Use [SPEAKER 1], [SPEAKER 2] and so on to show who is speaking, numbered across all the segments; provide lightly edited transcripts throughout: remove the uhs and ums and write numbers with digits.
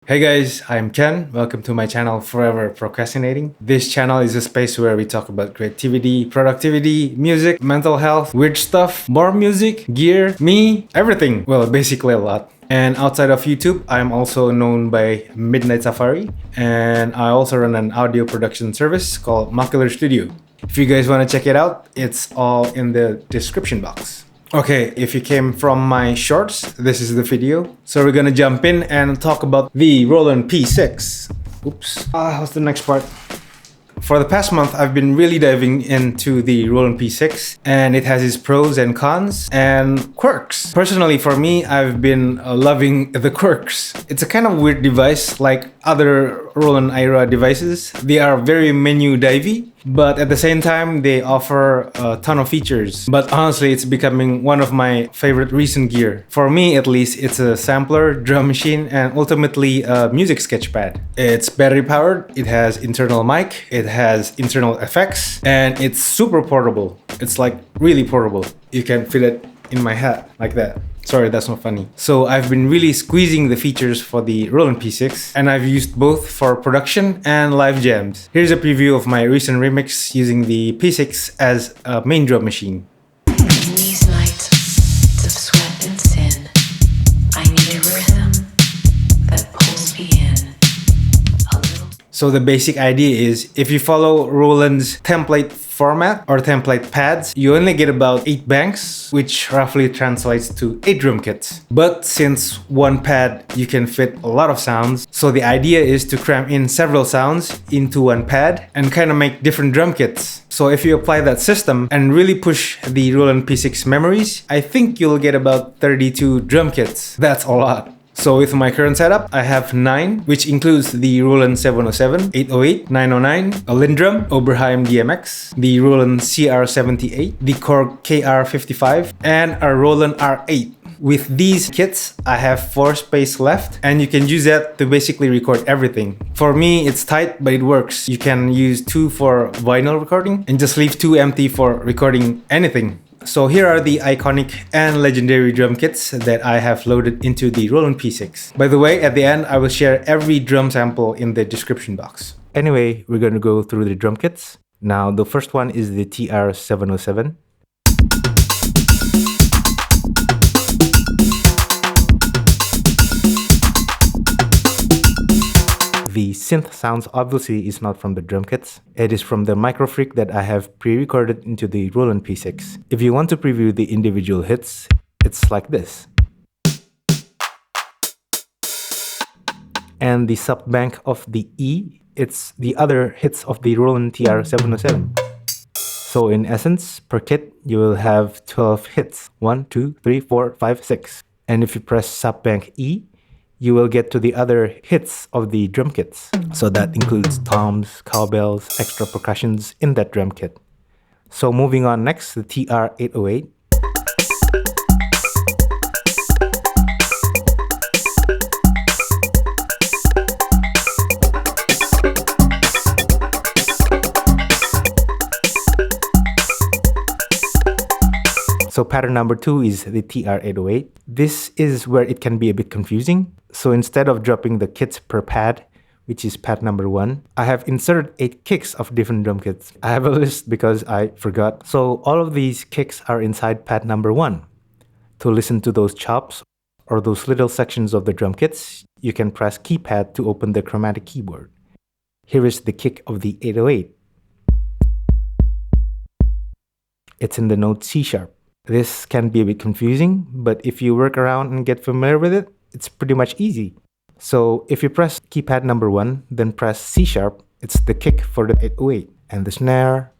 [SPEAKER 1] Hey guys, I'm Ken. Welcome to my channel Forever Procrastinating. This channel is a space where we talk about creativity, productivity, music, mental health, weird stuff, more music, gear, me, everything. Well, basically a lot. And outside of YouTube, I'm also known by Midnight Safari, and I also run an audio production service called Macular Studio. If you guys want to check it out, it's all in the description box. Okay, if you came from my shorts, this is the video. So we're gonna jump in and talk about the Roland P6. Oops. What's the next part? For the past month, I've been really diving into the Roland P6, and it has its pros and cons and quirks. Personally, for me, I've been loving the quirks. It's a kind of weird device like other Roland AIRA devices. They are very menu divey, but at the same time, they offer a ton of features. But honestly, it's becoming one of my favorite recent gear. For me, at least, it's a sampler, drum machine, and ultimately a music sketchpad. It's battery powered, it has internal mic, it has internal effects, and it's super portable. It's like really portable. You can fit it in my hat like that. Sorry, that's not funny. So I've been really squeezing the features for the Roland P6, and I've used both for production and live jams. Here's a preview of my recent remix using the P6 as a main drum machine.
[SPEAKER 2] In these nights of sweat and sin, I need a rhythm that pulls me in a little.
[SPEAKER 1] So the basic idea is, if you follow Roland's template format or template pads, you only get about 8 banks, which roughly translates to 8 drum kits. But since one pad you can fit a lot of sounds, so the idea is to cram in several sounds into one pad and kind of make different drum kits. So if you apply that system and really push the Roland P6 memories, I think you'll get about 32 drum kits. That's a lot. So with my current setup, I have 9, which includes the Roland 707, 808, 909, a Lindrum, Oberheim DMX, the Roland CR78, the Korg KR55, and a Roland R8. With these kits, I have 4 space left, and you can use that to basically record everything. For me, it's tight, but it works. You can use 2 for vinyl recording and just leave 2 empty for recording anything. So here are the iconic and legendary drum kits that I have loaded into the Roland P6. By the way, at the end, I will share every drum sample in the description box. Anyway, we're going to go through the drum kits. Now, the first one is the TR-707. The synth sounds obviously is not from the drum kits. It is from the microfreak that I have pre-recorded into the Roland P6. If you want to preview the individual hits, it's like this. And the sub bank of the E, it's the other hits of the Roland TR-707. So in essence, per kit, you will have 12 hits. 1, 2, 3, 4, 5, 6. And if you press sub bank E, you will get to the other hits of the drum kits. So that includes toms, cowbells, extra percussions in that drum kit. So moving on next, the TR-808. So pattern number 2 is the TR-808. This is where it can be a bit confusing. So instead of dropping the kits per pad, which is pad number 1, I have inserted 8 kicks of different drum kits. I have a list because I forgot. So all of these kicks are inside pad number 1. To listen to those chops or those little sections of the drum kits, you can press keypad to open the chromatic keyboard. Here is the kick of the 808. It's in the note C sharp. This can be a bit confusing, but if you work around and get familiar with it, it's pretty much easy. So if you press keypad number 1, then press C sharp, it's the kick for the 808. And the snare,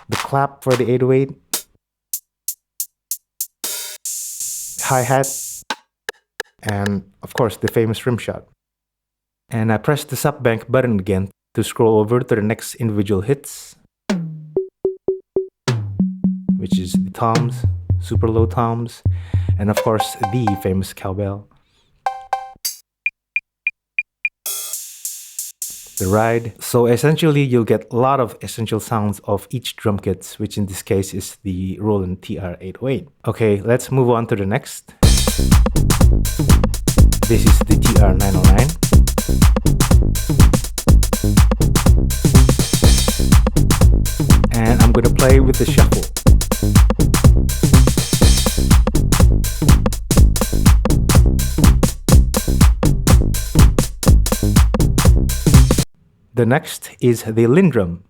[SPEAKER 1] the clap for the 808, hi-hat, and of course the famous rim shot. And I press the sub bank button again to scroll over to the next individual hits, which is the toms, super low toms, and of course the famous cowbell. the ride. So essentially, you'll get a lot of essential sounds of each drum kit, which in this case is the Roland TR-808. Okay, let's move on to the next. This is the TR-909. And I'm gonna play with the shuffle. The next is the Lindrum.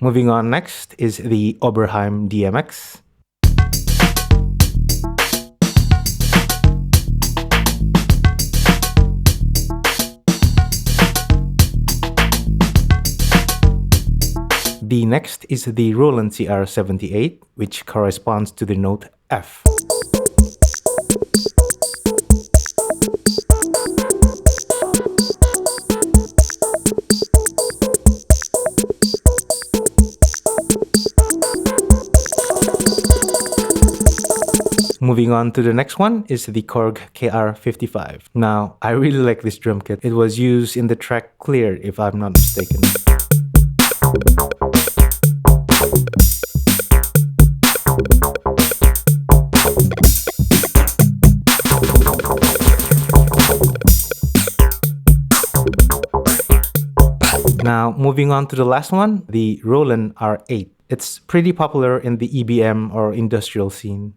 [SPEAKER 1] Moving on, next is the Oberheim DMX. The next is the Roland CR78, which corresponds to the note F. Moving on to the next one is the Korg KR55. Now, I really like this drum kit. It was used in the track Clear, if I'm not mistaken. Now, moving on to the last one, the Roland R8. It's pretty popular in the EBM or industrial scene.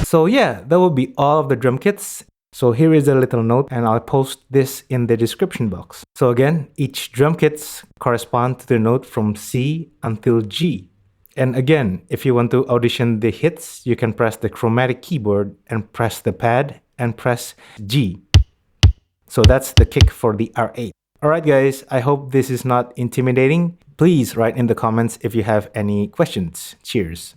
[SPEAKER 1] So yeah, that will be all of the drum kits. So here is a little note, and I'll post this in the description box. So again, each drum kits correspond to the note from C until G. And again, if you want to audition the hits, you can press the chromatic keyboard and press the pad and press G. So that's the kick for the R8. Alright guys, I hope this is not intimidating. Please write in the comments if you have any questions. Cheers.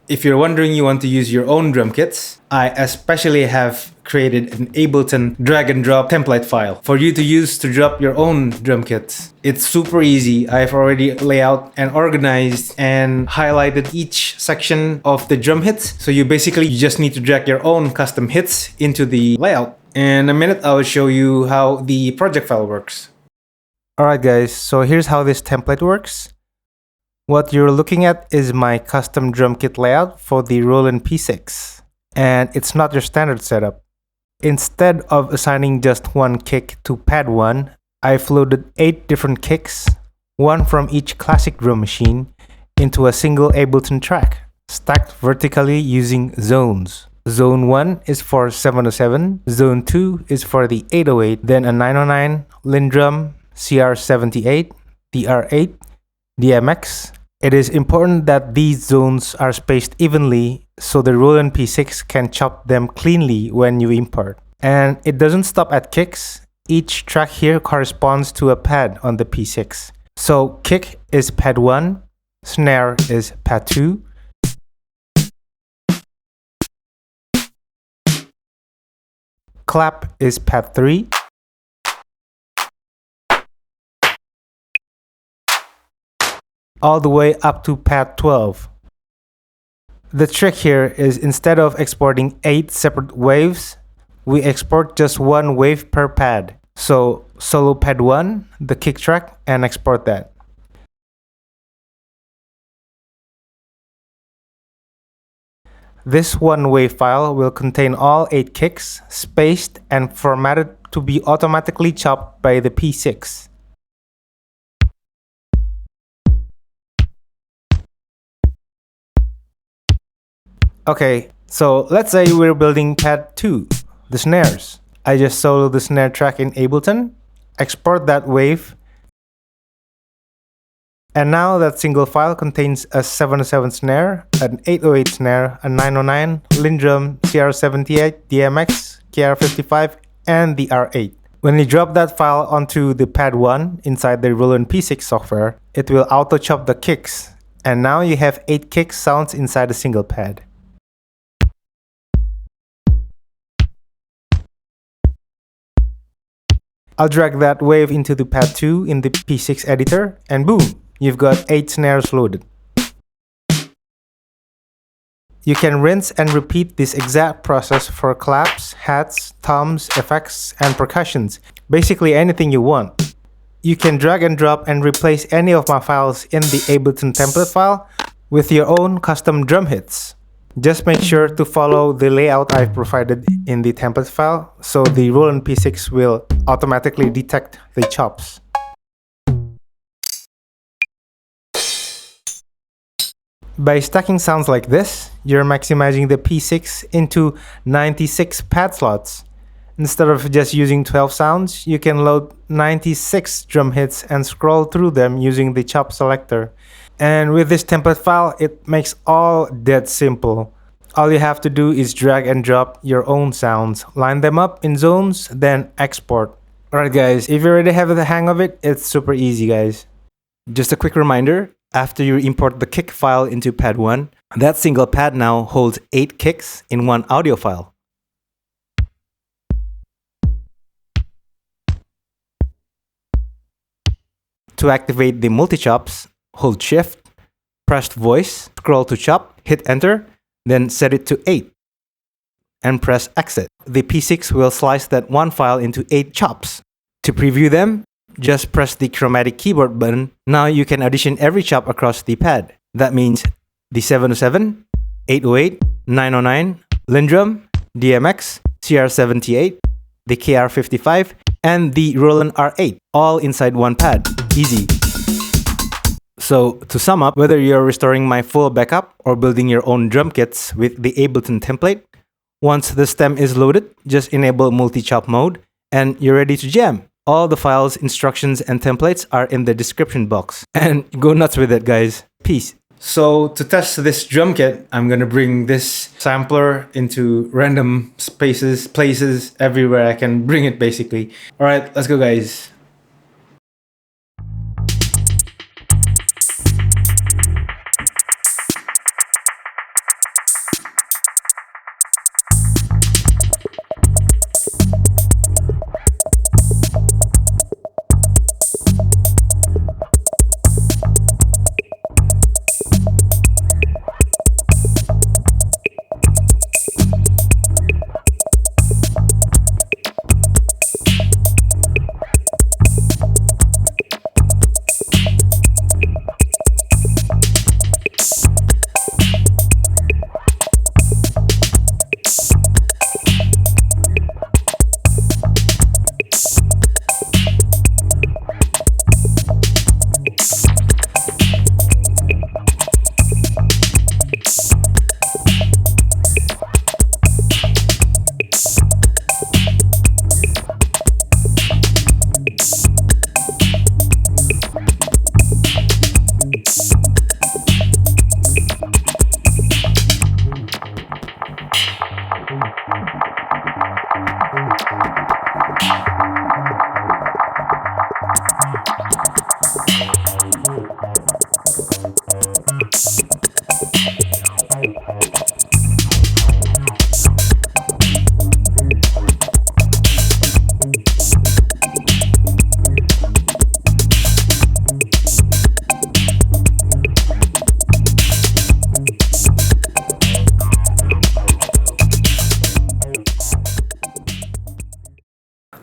[SPEAKER 1] If you're wondering you want to use your own drum kits, I especially have created an Ableton drag and drop template file for you to use to drop your own drum kits. It's super easy. I've already laid out and organized and highlighted each section of the drum hits. So you just need to drag your own custom hits into the layout. In a minute, I will show you how the project file works. Alright guys, so here's how this template works. What you're looking at is my custom drum kit layout for the Roland P6. And it's not your standard setup. Instead of assigning just one kick to pad 1, I've loaded 8 different kicks, one from each classic drum machine, into a single Ableton track, stacked vertically using zones. Zone 1 is for 707, Zone 2 is for the 808, then a 909, Lindrum, CR78, the R8, DMX. It is important that these zones are spaced evenly so the Roland P6 can chop them cleanly when you import. And it doesn't stop at kicks. Each track here corresponds to a pad on the P6. So kick is pad 1, snare is pad 2, clap is pad 3, all the way up to pad 12. The trick here is instead of exporting 8 separate waves, we export just one wave per pad. So solo pad 1, the kick track, and export that. This one wave file will contain all 8 kicks, spaced and formatted to be automatically chopped by the P6. Okay, so let's say we're building pad 2, the snares. I just solo the snare track in Ableton, export that wave, and now that single file contains a 707 snare, an 808 snare, a 909, Lindrum, CR78, DMX, KR55, and the R8. When you drop that file onto the pad 1 inside the Roland P6 software, it will auto chop the kicks, and now you have 8 kick sounds inside a single pad. I'll drag that wave into the pad 2 in the P6 editor, and boom, you've got 8 snares loaded. You can rinse and repeat this exact process for claps, hats, toms, effects, and percussions. Basically anything you want. You can drag and drop and replace any of my files in the Ableton template file with your own custom drum hits. Just make sure to follow the layout I've provided in the template file so the Roland P6 will automatically detect the chops. By stacking sounds like this, you're maximizing the P6 into 96 pad slots. Instead of just using 12 sounds, you can load 96 drum hits and scroll through them using the chop selector. And with this template file, it makes all that simple. All you have to do is drag and drop your own sounds, line them up in zones, then export. Alright guys, if you already have the hang of it, it's super easy guys. Just a quick reminder, after you import the kick file into pad 1, that single pad now holds 8 kicks in one audio file. To activate the multi-chops, hold shift, press voice, scroll to chop, hit enter, then set it to 8, and press exit. The P6 will slice that one file into 8 chops. To preview them, just press the chromatic keyboard button. Now you can audition every chop across the pad. That means the 707, 808, 909, Lindrum, DMX, CR78, the KR55, and the Roland R8, all inside one pad. Easy. So to sum up, whether you're restoring my full backup or building your own drum kits with the Ableton template, once the stem is loaded, just enable multi-chop mode and you're ready to jam. All the files, instructions, and templates are in the description box. And go nuts with it, guys. Peace. So to test this drum kit, I'm gonna bring this sampler into random spaces, places, everywhere I can bring it basically. All right, let's go guys.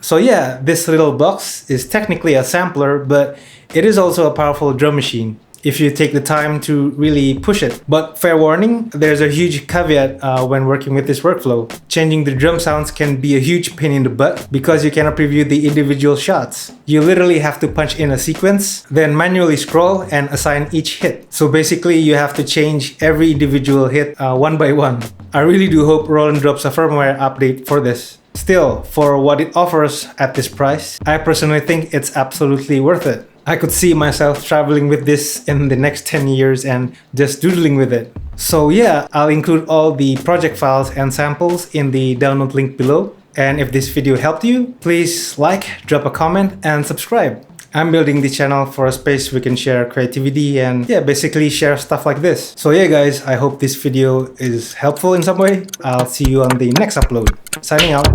[SPEAKER 1] So yeah, this little box is technically a sampler, but it is also a powerful drum machine if you take the time to really push it. But fair warning, there's a huge caveat when working with this workflow. Changing the drum sounds can be a huge pain in the butt because you cannot preview the individual shots. You literally have to punch in a sequence, then manually scroll and assign each hit. So basically you have to change every individual hit one by one. I really do hope Roland drops a firmware update for this. Still, for what it offers at this price, I personally think it's absolutely worth it. I could see myself traveling with this in the next 10 years and just doodling with it. So yeah, I'll include all the project files and samples in the download link below. And if this video helped you, please like, drop a comment, and subscribe. I'm building this channel for a space we can share creativity and basically share stuff like this. So yeah guys, I hope this video is helpful in some way. I'll see you on the next upload. Signing out.